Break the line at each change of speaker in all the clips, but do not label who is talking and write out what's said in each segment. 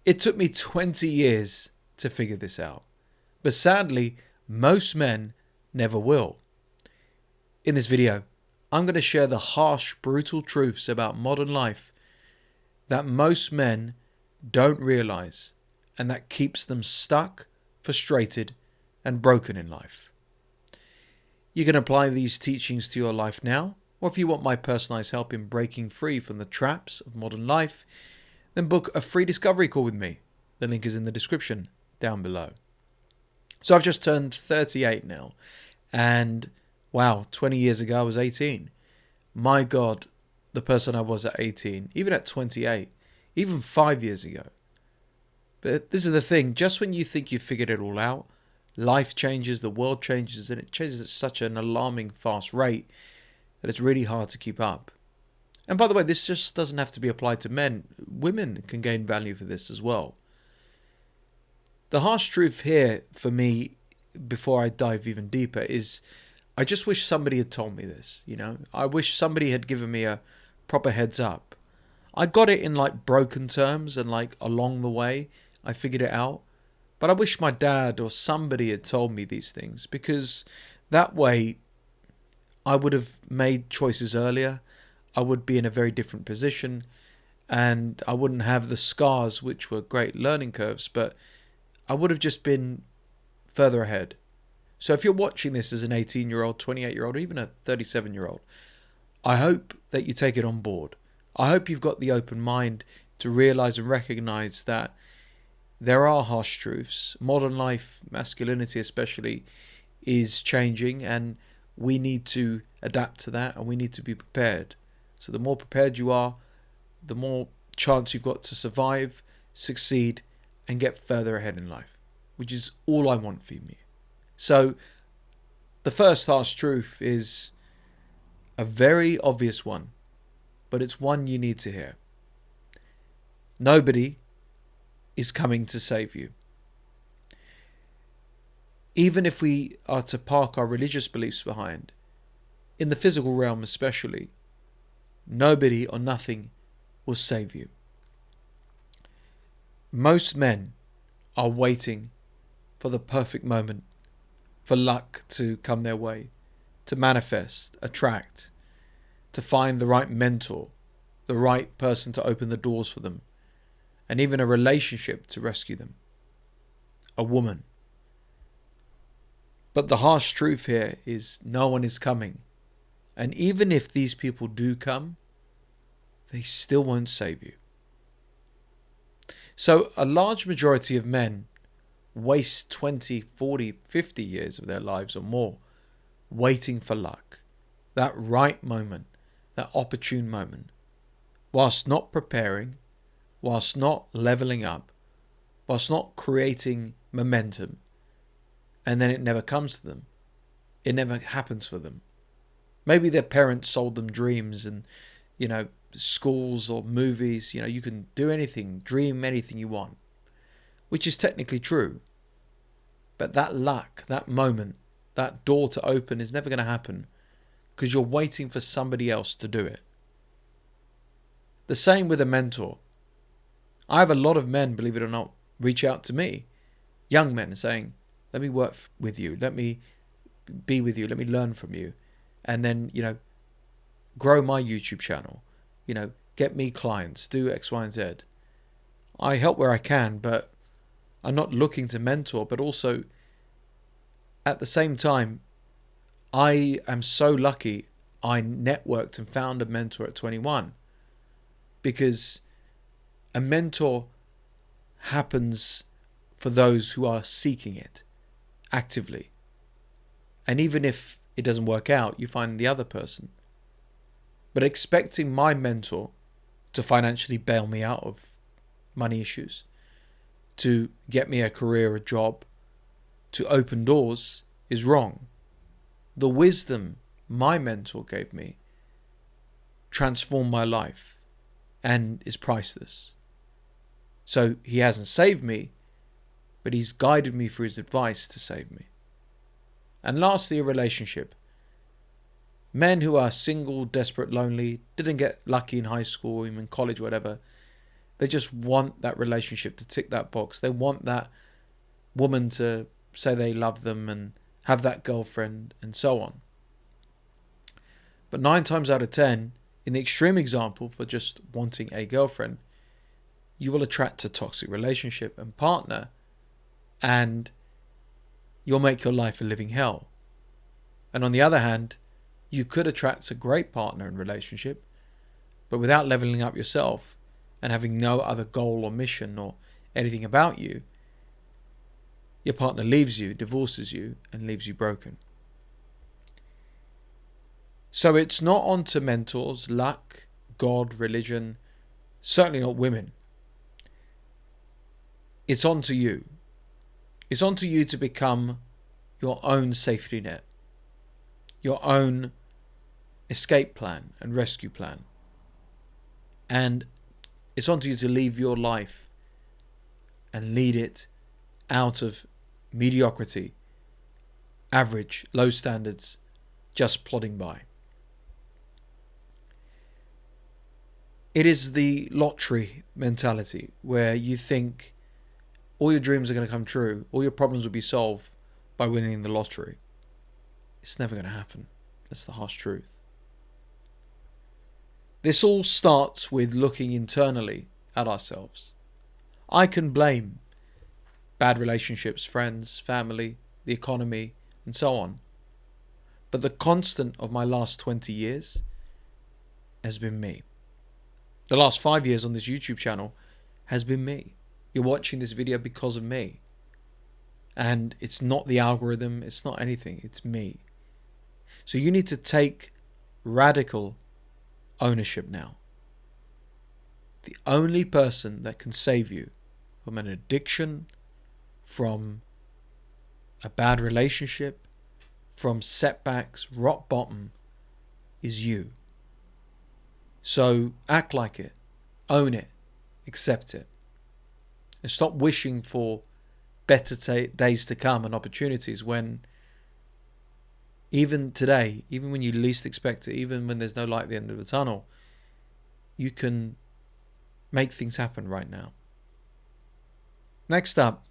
It took me 20 years to figure this out. But sadly, most men never will. In this video, I'm going to share the harsh, brutal truths about modern life that most men don't realize and that keeps them stuck, frustrated, and broken in life. You can apply these teachings to your life now, or if you want my personalized help in breaking free from the traps of modern life, then book a free discovery call with me. The link is in the description down below. So I've just turned 38 now, and wow, 20 years ago I was 18. My God, the person I was at 18, even at 28, even 5 years ago. But this is the thing, just when you think you've figured it all out, life changes, the world changes, and it changes at such an alarming fast rate that it's really hard to keep up. And by the way, this just doesn't have to be applied to men. Women can gain value for this as well. The harsh truth here for me, before I dive even deeper, is I just wish somebody had told me this, I wish somebody had given me a proper heads up. I got it in like broken terms and like along the way I figured it out. But I wish my dad or somebody had told me these things, because that way I would have made choices earlier. I would be in a very different position and I wouldn't have the scars, which were great learning curves, but I would have just been further ahead. So if you're watching this as an 18-year-old, 28-year-old, or even a 37-year-old, I hope that you take it on board. I hope you've got the open mind to realize and recognize that there are harsh truths. Modern life, masculinity especially, is changing, and we need to adapt to that, and we need to be prepared. So the more prepared you are, the more chance you've got to survive, succeed, and get further ahead in life, which is all I want for me. So the first harsh truth is a very obvious one, but it's one you need to hear. Nobody is coming to save you. Even if we are to park our religious beliefs behind, in the physical realm especially, nobody or nothing will save you. Most men are waiting for the perfect moment, for luck to come their way, to manifest, attract, to find the right mentor, the right person to open the doors for them, and even a relationship to rescue them. A woman. But the harsh truth here is no one is coming. And even if these people do come, they still won't save you. So a large majority of men waste 20, 40, 50 years of their lives or more waiting for luck, that right moment, that opportune moment, whilst not preparing, whilst not leveling up, whilst not creating momentum, and then it never comes to them. It never happens for them. Maybe their parents sold them dreams and, schools or movies, you can do anything, dream anything you want, which is technically true. But that luck, that moment, that door to open is never going to happen because you're waiting for somebody else to do it. The same with a mentor. I have a lot of men, believe it or not, reach out to me, young men, saying, let me work with you, let me be with you, let me learn from you, and then, grow my YouTube channel, get me clients, do X, Y, and Z. I help where I can, but I'm not looking to mentor, but also at the same time, I am so lucky I networked and found a mentor at 21, because a mentor happens for those who are seeking it actively. And even if it doesn't work out, you find the other person. But expecting my mentor to financially bail me out of money issues, to get me a career, a job, to open doors is wrong. The wisdom my mentor gave me transformed my life and is priceless. So he hasn't saved me, but he's guided me through his advice to save me. And lastly, a relationship. Men who are single, desperate, lonely, didn't get lucky in high school, even college, whatever, They just want that relationship to tick that box. They want that woman to say they love them and have that girlfriend and so on. But 9 times out of 10, in the extreme example for just wanting a girlfriend, you will attract a toxic relationship and partner, and you'll make your life a living hell. And on the other hand, you could attract a great partner and relationship, but without leveling up yourself and having no other goal or mission or anything about you, your partner leaves you, divorces you, and leaves you broken. So it's not onto mentors, luck, God, religion, certainly not women. It's onto you. It's onto you to become your own safety net, your own escape plan and rescue plan. And it's onto you to leave your life and lead it out of mediocrity, average, low standards, just plodding by. It is the lottery mentality where you think all your dreams are going to come true, all your problems will be solved by winning the lottery. It's never going to happen. That's the harsh truth. This all starts with looking internally at ourselves. I can blame bad relationships, friends, family, the economy, and so on. But the constant of my last 20 years has been me. The last 5 years on this YouTube channel has been me. You're watching this video because of me. And it's not the algorithm, it's not anything, it's me. So you need to take radical ownership now. The only person that can save you from an addiction, from a bad relationship, from setbacks, rock bottom, is you. So act like it, own it, accept it, and stop wishing for better days to come and opportunities when even today, even when you least expect it, even when there's no light at the end of the tunnel, you can make things happen right now. Next up,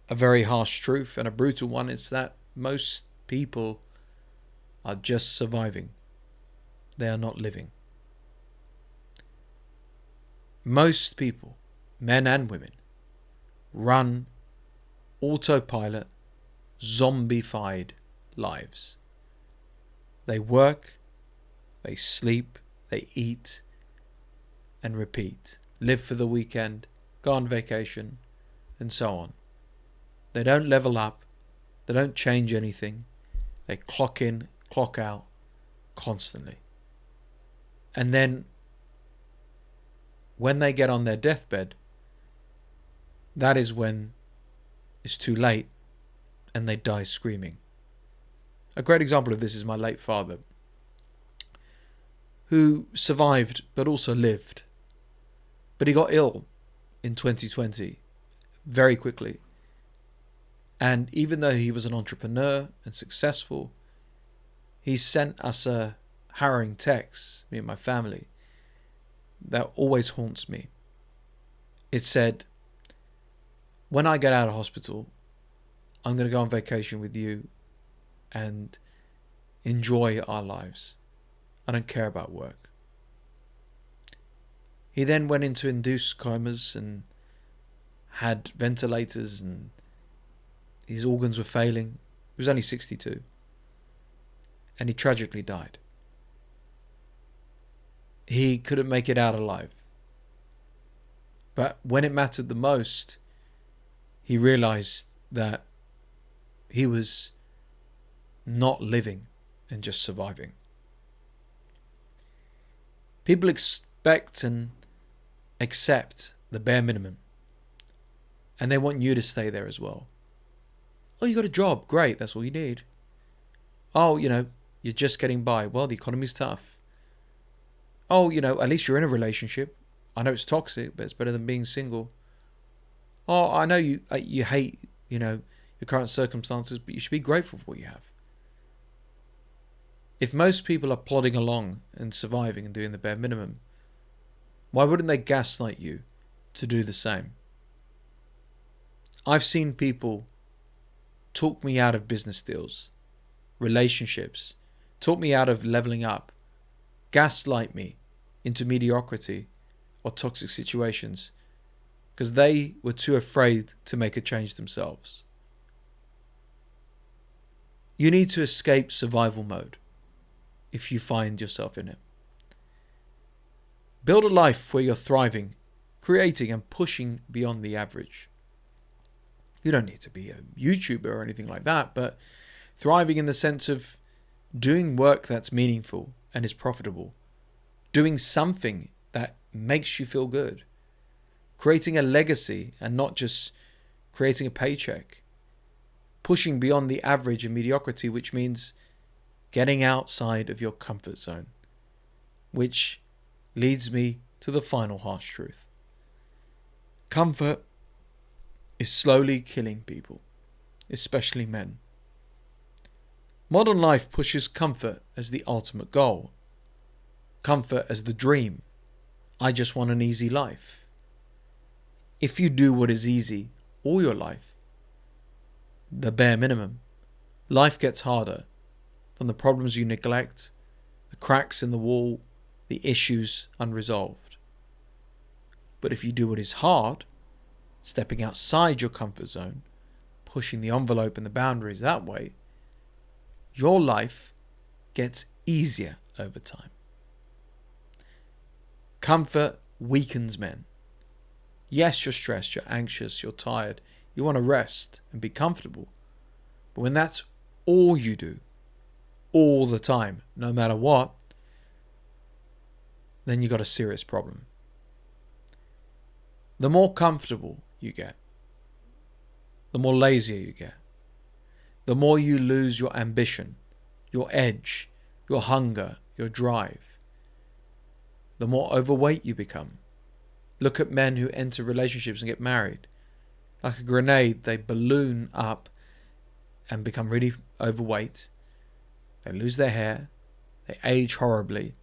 a very harsh truth and a brutal one is that most people are just surviving. They are not living. Most people, men and women, run autopilot, zombified lives. They work, they sleep, they eat, and repeat. Live for the weekend, go on vacation, and so on. They don't level up, they don't change anything. They clock in, clock out, constantly. And then when they get on their deathbed, that is when it's too late and they die screaming. A great example of this is my late father, who survived but also lived. But he got ill in 2020 very quickly. And even though he was an entrepreneur and successful, he sent us a harrowing text, me and my family, that always haunts me. It said, when I get out of hospital, I'm going to go on vacation with you and enjoy our lives. I don't care about work. He then went into induced comas and had ventilators and his organs were failing. He was only 62. And he tragically died. He couldn't make it out alive. But when it mattered the most, he realized that he was not living and just surviving. People expect and accept the bare minimum. And they want you to stay there as well. Oh, you got a job. Great. That's all you need. Oh, you're just getting by. Well, the economy's tough. Oh, at least you're in a relationship. I know it's toxic, but it's better than being single. Oh, I know you hate, your current circumstances, but you should be grateful for what you have. If most people are plodding along and surviving and doing the bare minimum, Why wouldn't they gaslight you to do the same? I've seen people talk me out of business deals, relationships, talk me out of leveling up, gaslight me into mediocrity or toxic situations because they were too afraid to make a change themselves. You need to escape survival mode if you find yourself in it. Build a life where you're thriving, creating and pushing beyond the average. You don't need to be a YouTuber or anything like that, but thriving in the sense of doing work that's meaningful and is profitable, doing something that makes you feel good, creating a legacy and not just creating a paycheck, pushing beyond the average and mediocrity, which means getting outside of your comfort zone, which leads me to the final harsh truth. Comfort is slowly killing people, especially men. Modern life pushes comfort as the ultimate goal. Comfort as the dream. I just want an easy life. If you do what is easy all your life, the bare minimum, life gets harder from the problems you neglect, the cracks in the wall, the issues unresolved. But if you do what is hard, stepping outside your comfort zone, pushing the envelope and the boundaries that way, your life gets easier over time. Comfort weakens men. Yes, you're stressed, you're anxious, you're tired, you want to rest and be comfortable. But when that's all you do, all the time, no matter what, then you got a serious problem. The more comfortable you get, the more lazier you get, the more you lose your ambition, your edge, your hunger, your drive, the more overweight you become. Look at men who enter relationships and get married. Like a grenade, they balloon up and become really overweight. They lose their hair. They age horribly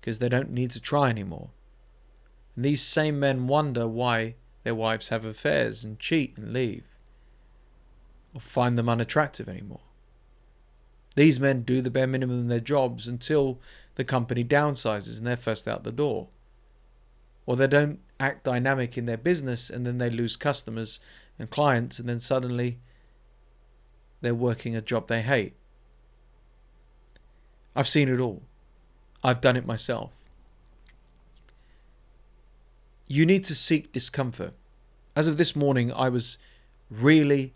because they don't need to try anymore. And these same men wonder why their wives have affairs and cheat and leave, or find them unattractive anymore. These men do the bare minimum in their jobs until the company downsizes and they're first out the door. Or they don't act dynamic in their business and then they lose customers and clients and then suddenly they're working a job they hate. I've seen it all. I've done it myself. You need to seek discomfort. As of this morning, I was really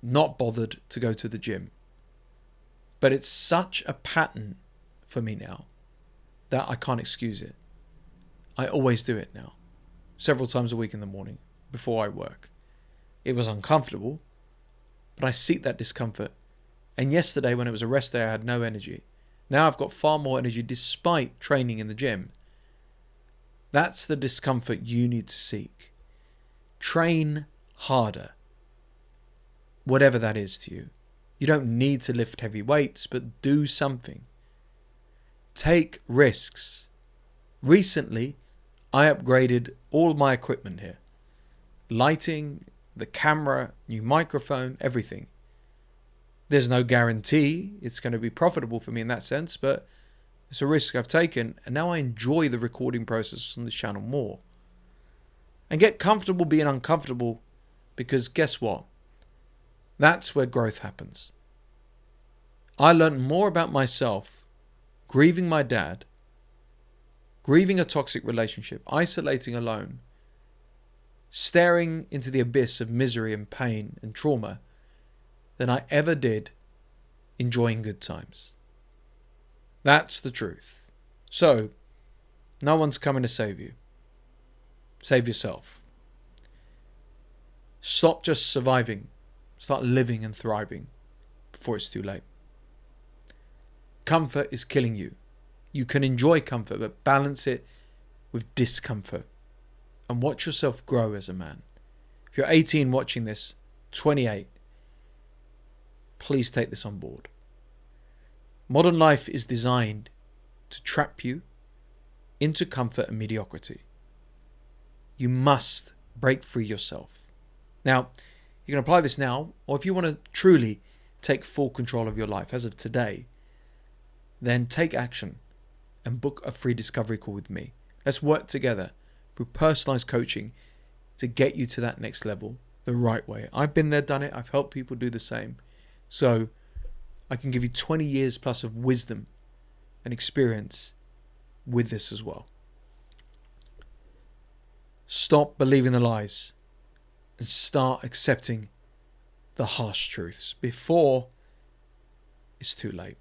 not bothered to go to the gym. But it's such a pattern for me now that I can't excuse it. I always do it now, several times a week in the morning before I work. It was uncomfortable, but I seek that discomfort. And yesterday when it was a rest day, I had no energy. Now I've got far more energy despite training in the gym. That's the discomfort you need to seek. Train harder, whatever that is to you. You don't need to lift heavy weights, but do something. Take risks. Recently, I upgraded all my equipment here. Lighting, the camera, new microphone, everything. There's no guarantee it's going to be profitable for me in that sense, but it's a risk I've taken, and now I enjoy the recording process on this channel more. And get comfortable being uncomfortable, because guess what? That's where growth happens. I learned more about myself, grieving my dad, grieving a toxic relationship, isolating alone, staring into the abyss of misery and pain and trauma than I ever did enjoying good times. That's the truth. So, no one's coming to save you. Save yourself. Stop just surviving. Start living and thriving before it's too late. Comfort is killing you. You can enjoy comfort, but balance it with discomfort. And watch yourself grow as a man. If you're 18 watching this, 28, please take this on board. Modern life is designed to trap you into comfort and mediocrity. You must break free yourself. Now, you can apply this now, or if you want to truly take full control of your life as of today, then take action and book a free discovery call with me. Let's work together through personalized coaching to get you to that next level the right way. I've been there, done it. I've helped people do the same. So I can give you 20 years plus of wisdom and experience with this as well. Stop believing the lies and start accepting the harsh truths before it's too late.